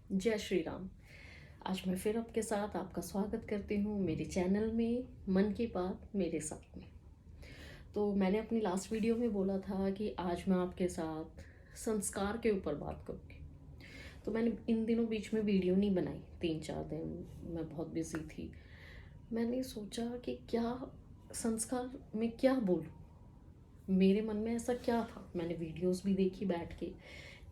जय श्री राम। आज मैं फिर आपके साथ आपका स्वागत करती हूँ मेरे चैनल में मन की बात मेरे साथ में। तो मैंने अपनी लास्ट वीडियो में बोला था कि आज मैं आपके साथ संस्कार के ऊपर बात करूँगी। तो मैंने इन दिनों बीच में वीडियो नहीं बनाई, 3-4 दिन मैं बहुत बिजी थी। मैंने सोचा कि क्या संस्कार में क्या बोलूँ, मेरे मन में ऐसा क्या था। मैंने वीडियोस भी देखी बैठ के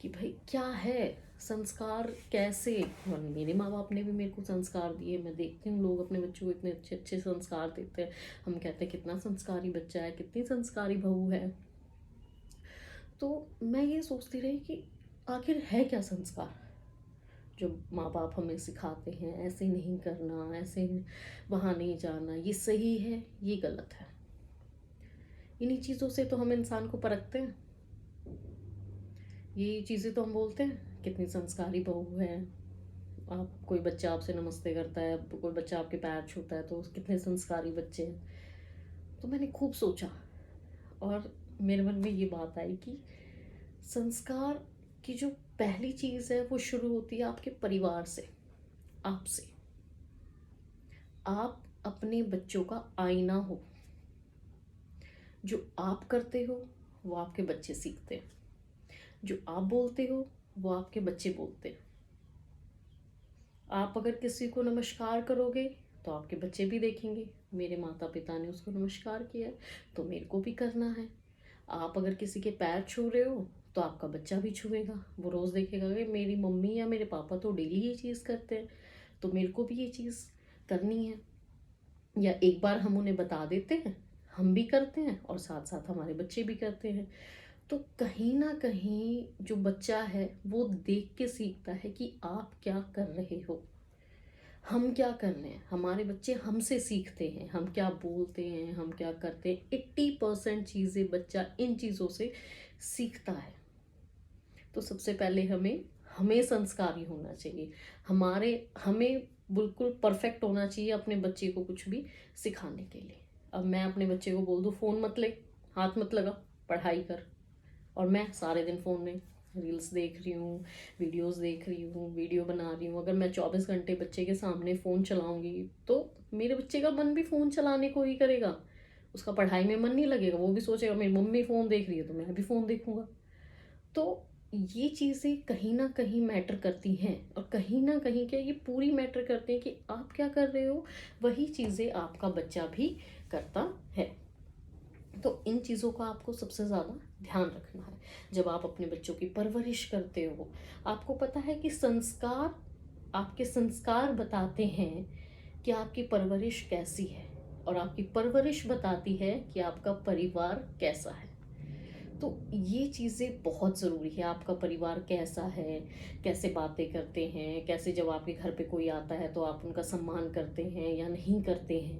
कि भाई क्या है संस्कार, कैसे। और मेरे माँ बाप ने भी मेरे को संस्कार दिए। मैं देखती हूँ लोग अपने बच्चों को इतने अच्छे अच्छे संस्कार देते हैं। हम कहते हैं कितना संस्कारी बच्चा है, कितनी संस्कारी बहू है। तो मैं ये सोचती रही कि आखिर है क्या संस्कार जो माँ बाप हमें सिखाते हैं। ऐसे नहीं करना, ऐसे वहाँ नहीं जाना, ये सही है ये गलत है। इन्हीं चीज़ों से तो हम इंसान को परखते हैं। ये चीज़ें तो हम बोलते हैं कितनी संस्कारी बहू है। आप, कोई बच्चा आपसे नमस्ते करता है, कोई बच्चा आपके पैर छूता है, तो कितने संस्कारी बच्चे हैं। तो मैंने खूब सोचा और मेरे मन में ये बात आई कि संस्कार की जो पहली चीज़ है वो शुरू होती है आपके परिवार से, आपसे। आप अपने बच्चों का आईना हो। जो आप करते हो वो आपके बच्चे सीखते हैं। जो आप बोलते हो वो आपके बच्चे बोलते हैं। आप अगर किसी को नमस्कार करोगे तो आपके बच्चे भी देखेंगे, मेरे माता पिता ने उसको नमस्कार किया है तो मेरे को भी करना है। आप अगर किसी के पैर छू रहे हो तो आपका बच्चा भी छुएगा, वो रोज़ देखेगा कि मेरी मम्मी या मेरे पापा तो डेली ये चीज़ करते हैं, तो मेरे को भी ये चीज़ करनी है। या एक बार हम उन्हें बता देते हैं, हम भी करते हैं और साथ साथ हमारे बच्चे भी करते हैं। तो कहीं ना कहीं जो बच्चा है वो देख के सीखता है कि आप क्या कर रहे हो, हम क्या कर रहे हैं। हमारे बच्चे हमसे सीखते हैं, हम क्या बोलते हैं, हम क्या करते हैं। 80% चीज़ें बच्चा इन चीज़ों से सीखता है। तो सबसे पहले हमें हमें संस्कारी होना चाहिए। हमें बिल्कुल परफेक्ट होना चाहिए अपने बच्चे को कुछ भी सिखाने के लिए। अब मैं अपने बच्चे को बोल दूँ फ़ोन मत ले, हाथ मत लगा, पढ़ाई कर, और मैं सारे दिन फ़ोन में रील्स देख रही हूँ, वीडियोस देख रही हूँ, वीडियो बना रही हूँ। अगर मैं 24 घंटे बच्चे के सामने फ़ोन चलाऊंगी तो मेरे बच्चे का मन भी फ़ोन चलाने को ही करेगा। उसका पढ़ाई में मन नहीं लगेगा, वो भी सोचेगा मेरी मम्मी फ़ोन देख रही है तो मैं भी फ़ोन देखूंगा। तो ये चीज़ें कहीं ना कहीं मैटर करती हैं, और कहीं ना कहीं क्या, ये पूरी मैटर करती हैं कि आप क्या कर रहे हो, वही चीज़ें आपका बच्चा भी करता है। तो इन चीज़ों का आपको सबसे ज़्यादा ध्यान रखना है जब आप अपने बच्चों की परवरिश करते हो। आपको पता है कि संस्कार, आपके संस्कार बताते हैं कि आपकी परवरिश कैसी है, और आपकी परवरिश बताती है कि आपका परिवार कैसा है। तो ये चीज़ें बहुत ज़रूरी है। आपका परिवार कैसा है, कैसे बातें करते हैं, कैसे जब आपके घर पे कोई आता है तो आप उनका सम्मान करते हैं या नहीं करते हैं।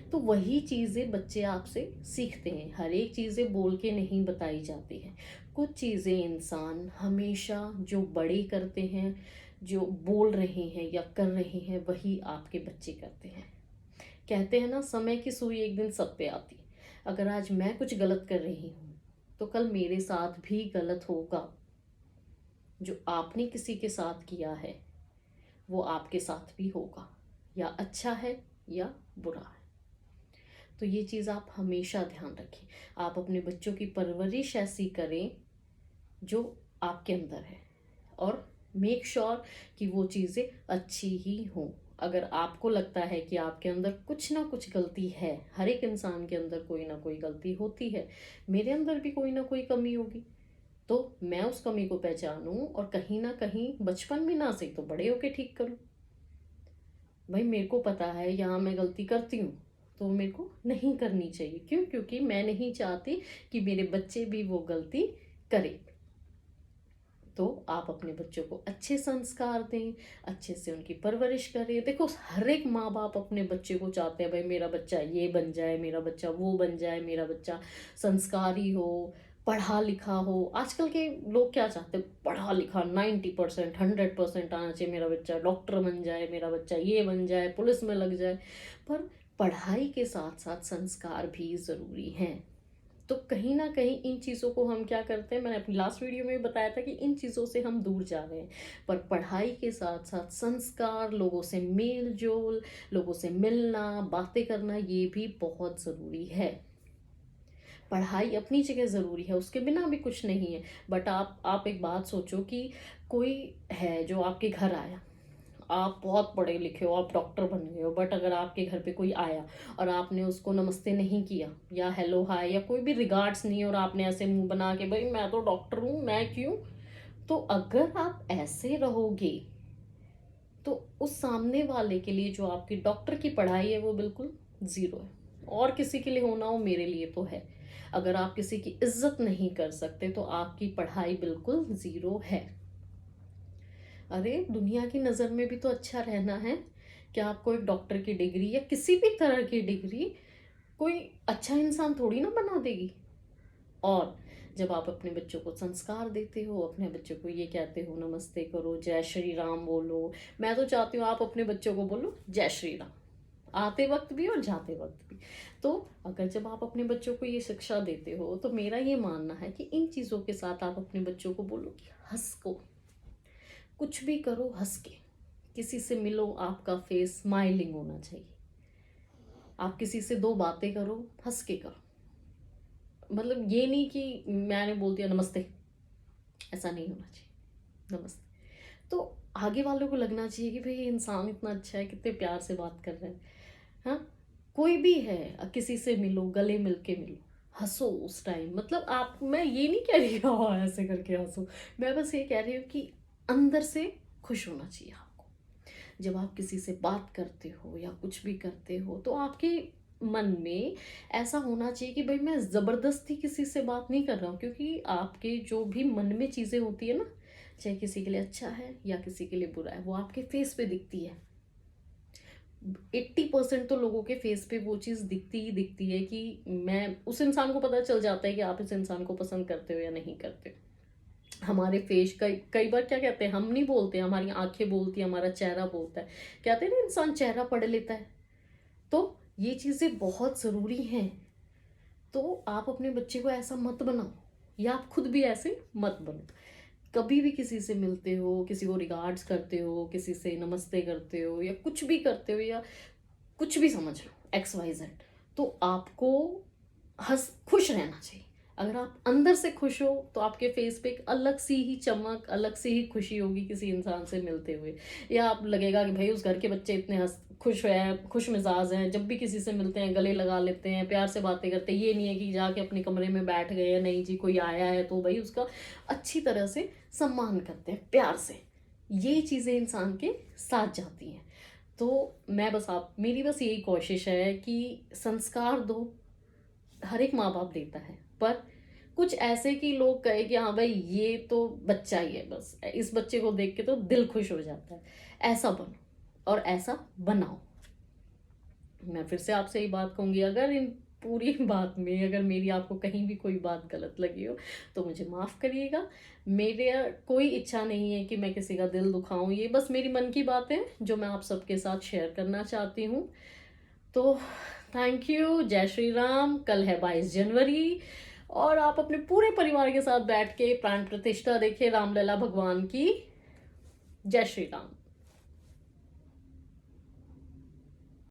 तो वही चीज़ें बच्चे आपसे सीखते हैं। हर एक चीज़ें बोल के नहीं बताई जाती हैं। कुछ चीज़ें इंसान हमेशा जो बड़े करते हैं, जो बोल रहे हैं या कर रहे हैं, वही आपके बच्चे करते हैं। कहते हैं ना, समय की सुई एक दिन सब पे आती। अगर आज मैं कुछ गलत कर रही हूँ तो कल मेरे साथ भी गलत होगा। जो आपने किसी के साथ किया है वो आपके साथ भी होगा, या अच्छा है या बुरा है। तो ये चीज़ आप हमेशा ध्यान रखें। आप अपने बच्चों की परवरिश ऐसी करें जो आपके अंदर है, और मेक श्योर कि वो चीज़ें अच्छी ही हों। अगर आपको लगता है कि आपके अंदर कुछ ना कुछ गलती है, हर एक इंसान के अंदर कोई ना कोई गलती होती है, मेरे अंदर भी कोई ना कोई कमी होगी, तो मैं उस कमी को पहचानूं और कहीं ना कहीं बचपन में ना सही तो बड़े होके ठीक करूं। भाई मेरे को पता है यहाँ मैं गलती करती हूँ तो मेरे को नहीं करनी चाहिए। क्यों? क्योंकि मैं नहीं चाहती कि मेरे बच्चे भी वो गलती करें। तो आप अपने बच्चों को अच्छे संस्कार दें, अच्छे से उनकी परवरिश करें। देखो, हर एक माँ बाप अपने बच्चे को चाहते हैं भाई मेरा बच्चा ये बन जाए, मेरा बच्चा वो बन जाए, मेरा बच्चा संस्कारी हो, पढ़ा लिखा हो। आजकल के लोग क्या चाहते हैं? पढ़ा लिखा 90%, 100% आना चाहिए, मेरा बच्चा डॉक्टर बन जाए, मेरा बच्चा ये बन जाए, पुलिस में लग जाए। पर पढ़ाई के साथ साथ संस्कार भी ज़रूरी हैं। तो कहीं ना कहीं इन चीज़ों को हम क्या करते हैं, मैंने अपनी लास्ट वीडियो में भी बताया था कि इन चीज़ों से हम दूर जा रहे हैं। पर पढ़ाई के साथ साथ संस्कार, लोगों से मेल जोल, लोगों से मिलना, बातें करना, ये भी बहुत ज़रूरी है। पढ़ाई अपनी जगह ज़रूरी है, उसके बिना भी कुछ नहीं है। बट आप एक बात सोचो कि कोई है जो आपके घर आया, आप बहुत पढ़े लिखे हो, आप डॉक्टर बन गए हो, बट अगर आपके घर पे कोई आया और आपने उसको नमस्ते नहीं किया या हेलो हाय या कोई भी रिगार्ड्स नहीं, और आपने ऐसे मुंह बना के भाई मैं तो डॉक्टर हूँ, मैं क्यों, तो अगर आप ऐसे रहोगे तो उस सामने वाले के लिए जो आपकी डॉक्टर की पढ़ाई है वो बिल्कुल ज़ीरो है। और किसी के लिए होना हो, मेरे लिए तो है। अगर आप किसी की इज्जत नहीं कर सकते तो आपकी पढ़ाई बिल्कुल ज़ीरो है। अरे दुनिया की नज़र में भी तो अच्छा रहना है। क्या आपको एक डॉक्टर की डिग्री या किसी भी तरह की डिग्री कोई अच्छा इंसान थोड़ी ना बना देगी। और जब आप अपने बच्चों को संस्कार देते हो, अपने बच्चों को ये कहते हो नमस्ते करो, जय श्री राम बोलो, मैं तो चाहती हूँ आप अपने बच्चों को बोलो जय श्री राम, आते वक्त भी और जाते वक्त भी। तो अगर जब आप अपने बच्चों को ये शिक्षा देते हो तो मेरा ये मानना है कि इन चीज़ों के साथ आप अपने बच्चों को बोलो कि हंस को, कुछ भी करो हंस के, किसी से मिलो आपका फेस स्माइलिंग होना चाहिए, आप किसी से दो बातें करो हंस के करो। मतलब ये नहीं कि मैंने बोल दिया नमस्ते, ऐसा नहीं होना चाहिए। नमस्ते तो आगे वालों को लगना चाहिए कि भाई ये इंसान इतना अच्छा है, कितने प्यार से बात कर रहे हैं। हाँ, कोई भी है, किसी से मिलो, गले मिल के मिलो, हंसो उस टाइम। मतलब आप, मैं ये नहीं कह रही हाँ ऐसे करके हंसो, मैं बस ये कह रही हूँ कि अंदर से खुश होना चाहिए आपको। जब आप किसी से बात करते हो या कुछ भी करते हो तो आपके मन में ऐसा होना चाहिए कि भाई मैं ज़बरदस्ती किसी से बात नहीं कर रहा हूँ, क्योंकि आपके जो भी मन में चीज़ें होती है ना, चाहे किसी के लिए अच्छा है या किसी के लिए बुरा है, वो आपके फेस पे दिखती है। 80% तो लोगों के फेस पे वो चीज़ दिखती ही दिखती है कि मैं, उस इंसान को पता चल जाता है कि आप इस इंसान को पसंद करते हो या नहीं करते हो। हमारे फेस, कई कई बार क्या कहते हैं, हम नहीं बोलते, हमारी आंखें बोलती है, हमारा चेहरा बोलता है। कहते हैं ना इंसान चेहरा पढ़ लेता है। तो ये चीज़ें बहुत ज़रूरी हैं। तो आप अपने बच्चे को ऐसा मत बनाओ, या आप खुद भी ऐसे मत बनो। कभी भी किसी से मिलते हो, किसी को रिगार्ड्स करते हो, किसी से नमस्ते करते हो या कुछ भी करते हो, या कुछ भी समझ लो एक्स वाई जेड, तो आपको हंस खुश रहना चाहिए। अगर आप अंदर से खुश हो तो आपके फेस पे एक अलग सी ही चमक, अलग सी ही खुशी होगी किसी इंसान से मिलते हुए। या आप लगेगा कि भाई उस घर के बच्चे इतने हंस खुश हैं, खुश मिजाज हैं, जब भी किसी से मिलते हैं गले लगा लेते हैं, प्यार से बातें करते हैं। ये नहीं है कि जाके अपने कमरे में बैठ गए या नहीं जी कोई आया है तो भाई उसका अच्छी तरह से सम्मान करते हैं प्यार से। ये चीज़ें इंसान के साथ जाती हैं। तो मैं बस, आप, मेरी बस यही कोशिश है कि संस्कार दो। हर एक माँ बाप देता है, पर कुछ ऐसे कि लोग कहे कि हाँ भाई ये तो बच्चा ही है, बस इस बच्चे को देख के तो दिल खुश हो जाता है, ऐसा बनो और ऐसा बनाओ। मैं फिर से आपसे ये बात कहूंगी, अगर इन पूरी बात में अगर मेरी आपको कहीं भी कोई बात गलत लगी हो तो मुझे माफ़ करिएगा। मेरे कोई इच्छा नहीं है कि मैं किसी का दिल दुखाऊं, ये बस मेरी मन की बात है जो मैं आप सबके साथ शेयर करना चाहती हूँ। तो थैंक यू, जय श्री राम। कल है 22 जनवरी, और आप अपने पूरे परिवार के साथ बैठ के प्राण प्रतिष्ठा देखिए रामलला भगवान की। जय श्री राम।